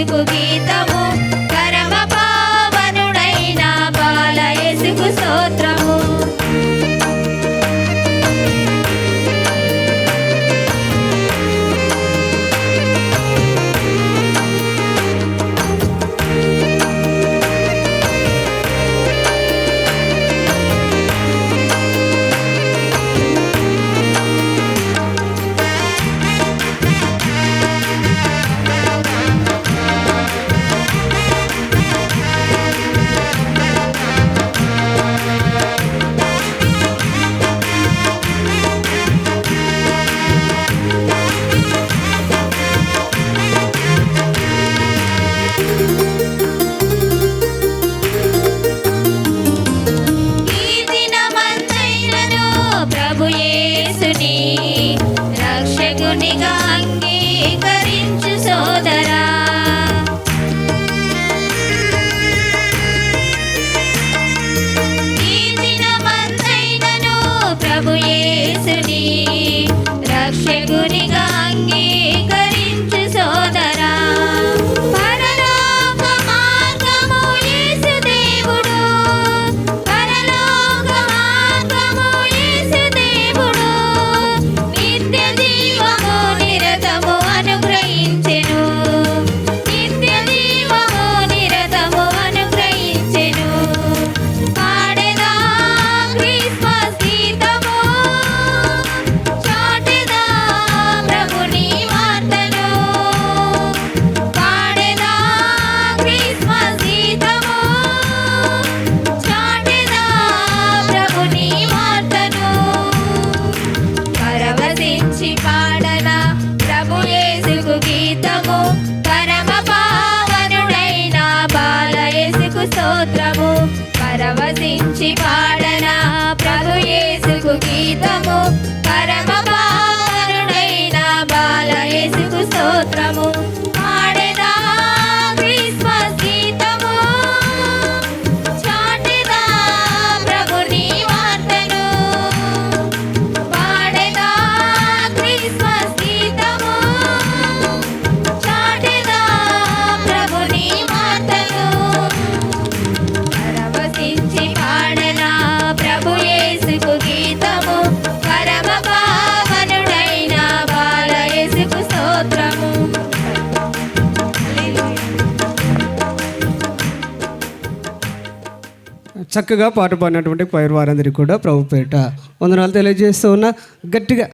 యేసుకు గీతము, పరమ పావనుడైన బాల యేసుకు స్తోత్రము. రక్షకునిగా అంగీకరించు సోదరా, ఈ దినమంతైనను ప్రభు యేసుని రక్షకునిగా అంగీకరించు సోదరా. పరలోక మార్గము యేసు దేవుడు, పరలోక మార్గము యేసు దేవుడు, నిత్య జీవము నిరతము అనుగ్రహించెను, నిత్య జీవము నిరతము అనుగ్రహించెను. పాడెదా క్రిస్మస్ గీతము, చాటెదా ప్రభుని వార్తను, పాడెదా క్రిస్మస్ గీతము, చాటెదా ప్రభుని వార్తను. పరవశించి పాడనా ప్రభు యేసుకు గీతము, పరమ పావనుడైన బాల యేసుకు స్తోత్రము. పరవశించి పాడనా ప్రభు యేసుకు గీతము, పరమ పావనుడైన బాల యేసుకు స్తోత్రము. పాడెదా క్రిస్మస్ గీతము, చాటెదా ప్రభుని వార్తను, పాడెదా క్రిస్మస్ గీతము, చాటెదా ప్రభుని వార్తను. పరవశించి పాడనా ప్రభు యేసుకు గీతము, పరమ పావనుడైన బాల యేసుకు స్తోత్రము. చక్కగా పాట పాడినటువంటి పైరు వారందరికీ కూడా ప్రభు పేట వందనాలు తెలియజేస్తూ ఉన్నా. గట్టిగా